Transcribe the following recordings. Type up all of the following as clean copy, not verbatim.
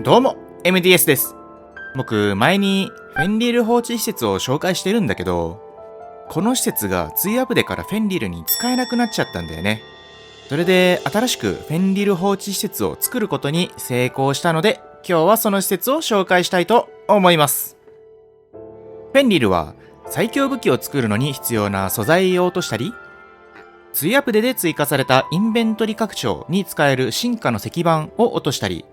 どうも、MDS です。僕、前にフェンリル放置施設を紹介してるんだけど、この施設がツイアップデからフェンリルに使えなくなっちゃったんだよね。それで、新しくフェンリル放置施設を作ることに成功したので、今日はその施設を紹介したいと思います。フェンリルは、最強武器を作るのに必要な素材を落としたり、ツイアップデで追加されたインベントリ拡張に使える進化の石板を落としたり、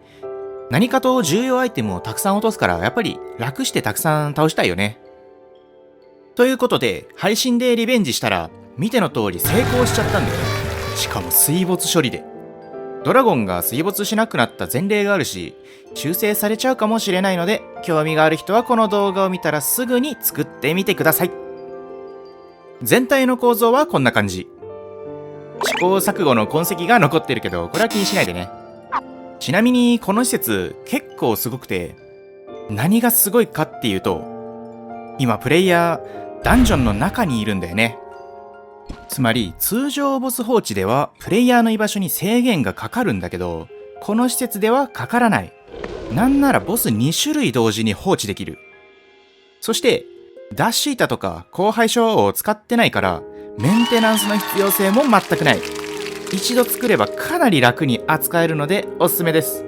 何かと重要アイテムをたくさん落とすから、やっぱり楽してたくさん倒したいよね。ということで、配信でリベンジしたら、見ての通り成功しちゃったんだよね。しかも水没処理で。ドラゴンが水没しなくなった前例があるし、修正されちゃうかもしれないので、興味がある人はこの動画を見たらすぐに作ってみてください。全体の構造はこんな感じ。試行錯誤の痕跡が残ってるけど、これは気にしないでね。ちなみにこの施設結構すごくて、何がすごいかっていうと、今プレイヤーダンジョンの中にいるんだよね。つまり通常ボス放置ではプレイヤーの居場所に制限がかかるんだけど、この施設ではかからない。なんならボス2種類同時に放置できる。そしてダッシュ板とか荒廃書を使ってないから、メンテナンスの必要性も全くない。一度作ればかなり楽に扱えるのでおすすめです。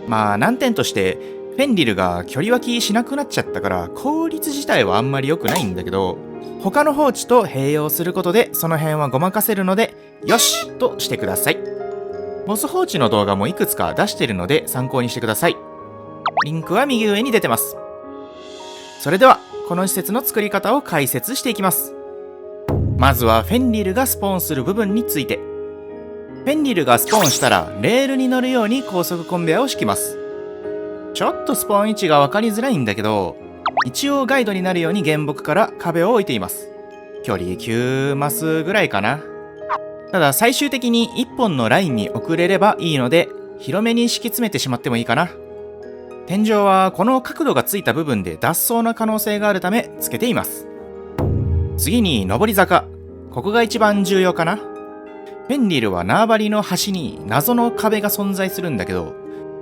まあ難点としてフェンリルが距離分けしなくなっちゃったから効率自体はあんまり良くないんだけど、他の放置と併用することでその辺はごまかせるのでよしとしてください。ボス放置の動画もいくつか出してるので参考にしてください。リンクは右上に出てます。それではこの施設の作り方を解説していきます。まずはフェンリルがスポーンする部分について。フェンリルがスポーンしたらレールに乗るように高速コンベアを敷きます。ちょっとスポーン位置が分かりづらいんだけど、一応ガイドになるように原木から壁を置いています。距離9マスぐらいかな。ただ最終的に1本のラインに送れればいいので、広めに敷き詰めてしまってもいいかな。天井はこの角度がついた部分で脱走の可能性があるためつけています。次に上り坂。ここが一番重要かな。フェンリルは縄張りの端に謎の壁が存在するんだけど、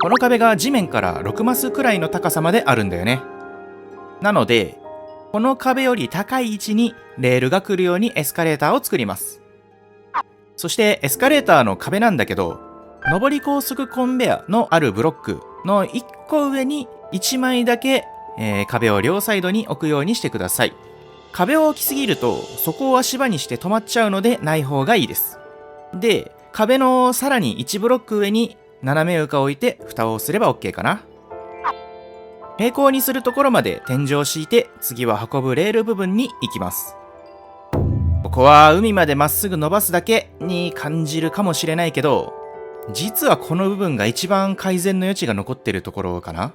この壁が地面から6マスくらいの高さまであるんだよね。なので、この壁より高い位置にレールが来るようにエスカレーターを作ります。そしてエスカレーターの壁なんだけど、上り高速コンベアのあるブロックの1個上に1枚だけ、壁を両サイドに置くようにしてください。壁を置きすぎるとそこを足場にして止まっちゃうのでない方がいいです。で、壁のさらに1ブロック上に斜め床を置いて蓋をすれば OK かな。平行にするところまで天井を敷いて、次は運ぶレール部分に行きます。ここは海までまっすぐ伸ばすだけに感じるかもしれないけど、実はこの部分が一番改善の余地が残ってるところかな。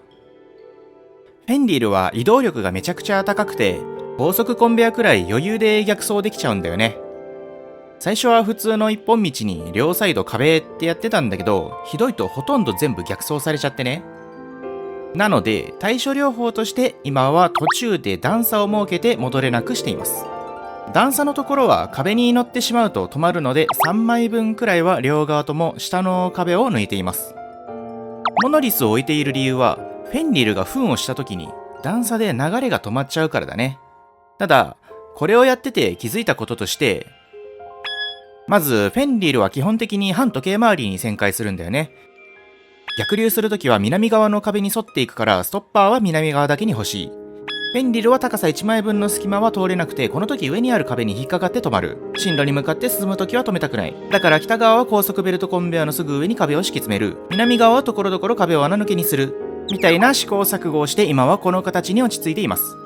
フェンリルは移動力がめちゃくちゃ高くて、高速コンベアくらい余裕で逆走できちゃうんだよね。最初は普通の一本道に両サイド壁ってやってたんだけど、ひどいとほとんど全部逆走されちゃってね。なので対処療法として今は途中で段差を設けて戻れなくしています。段差のところは壁に乗ってしまうと止まるので、3枚分くらいは両側とも下の壁を抜いています。モノリスを置いている理由は、フェンリルが糞をした時に段差で流れが止まっちゃうからだね。ただこれをやってて気づいたこととして、まずフェンリルは基本的に反時計回りに旋回するんだよね。逆流するときは南側の壁に沿っていくから、ストッパーは南側だけに欲しい。フェンリルは高さ1枚分の隙間は通れなくて、この時上にある壁に引っかかって止まる。進路に向かって進むときは止めたくない。だから北側は高速ベルトコンベアのすぐ上に壁を敷き詰める。南側はところどころ壁を穴抜けにする。みたいな試行錯誤をして今はこの形に落ち着いています。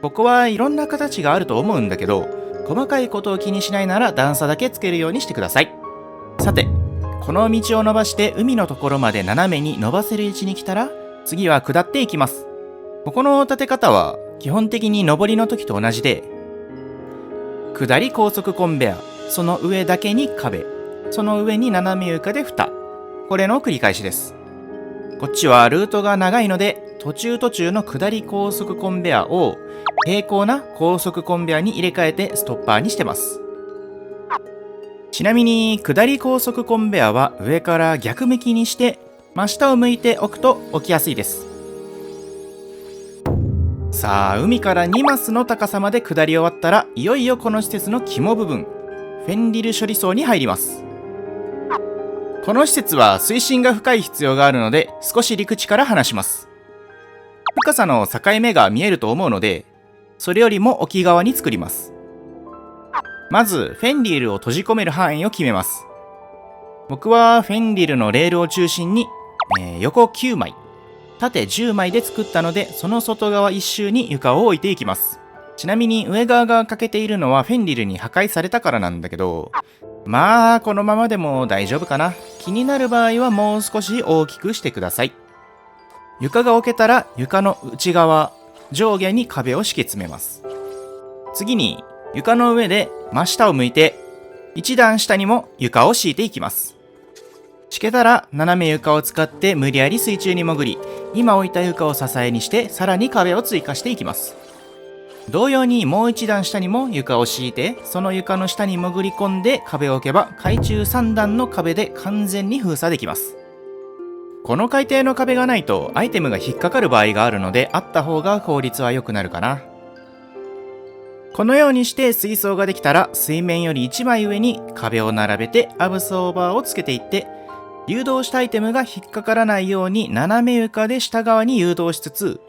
ここはいろんな形があると思うんだけど、細かいことを気にしないなら段差だけつけるようにしてください。さて、この道を伸ばして海のところまで斜めに伸ばせる位置に来たら、次は下っていきます。ここの立て方は基本的に上りの時と同じで、下り高速コンベア、その上だけに壁、その上に斜め床で蓋、これの繰り返しです。こっちはルートが長いので、途中途中の下り高速コンベアを平行な高速コンベアに入れ替えてストッパーにしてます。ちなみに下り高速コンベアは上から逆向きにして真下を向いておくと起きやすいです。さあ、海から2マスの高さまで下り終わったら、いよいよこの施設の肝部分、フェンリル処理層に入ります。この施設は水深が深い必要があるので、少し陸地から離します。深さの境目が見えると思うので、それよりも沖側に作ります。まずフェンリルを閉じ込める範囲を決めます。僕はフェンリルのレールを中心に、横9枚縦10枚で作ったので、その外側1周に床を置いていきます。ちなみに上側が欠けているのはフェンリルに破壊されたからなんだけど、まあこのままでも大丈夫かな。気になる場合はもう少し大きくしてください。床が置けたら床の内側上下に壁を敷き詰めます。次に床の上で真下を向いて一段下にも床を敷いていきます。敷けたら斜め床を使って無理やり水中に潜り、今置いた床を支えにしてさらに壁を追加していきます。同様にもう一段下にも床を敷いて、その床の下に潜り込んで壁を置けば海中3段の壁で完全に封鎖できます。この海底の壁がないとアイテムが引っかかる場合があるので、あった方が効率は良くなるかな。このようにして水槽ができたら、水面より1枚上に壁を並べてアブソーバーをつけていって、流動したアイテムが引っかからないように斜め床で下側に誘導しつつ、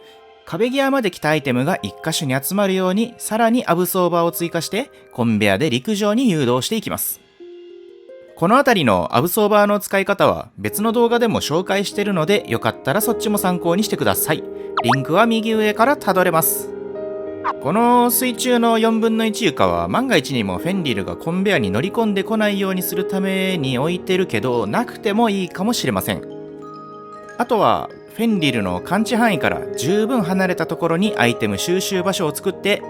壁際まで来たアイテムが1箇所に集まるように、さらにアブソーバーを追加してコンベアで陸上に誘導していきます。この辺りのアブソーバーの使い方は別の動画でも紹介してるので、よかったらそっちも参考にしてください。リンクは右上からたどれます。この水中の4分の1床は万が一にもフェンリルがコンベアに乗り込んでこないようにするために置いてるけど、なくてもいいかもしれません。あとはフェンリルの感知範囲から十分離れたところにアイテム収集場所を作って、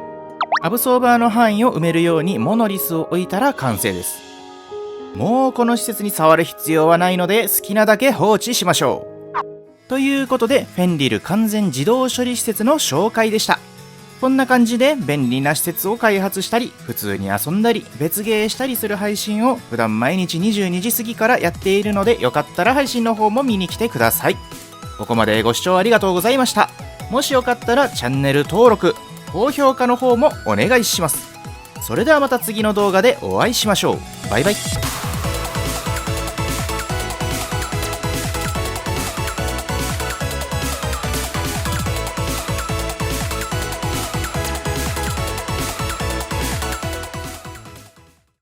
アブソーバーの範囲を埋めるようにモノリスを置いたら完成です。もうこの施設に触る必要はないので、好きなだけ放置しましょう。ということで、フェンリル完全自動処理施設の紹介でした。こんな感じで便利な施設を開発したり、普通に遊んだり、別ゲーしたりする配信を普段毎日22時過ぎからやっているので、よかったら配信の方も見に来てください。ここまでご視聴ありがとうございました。もしよかったらチャンネル登録、高評価の方もお願いします。それではまた次の動画でお会いしましょう。バイバイ。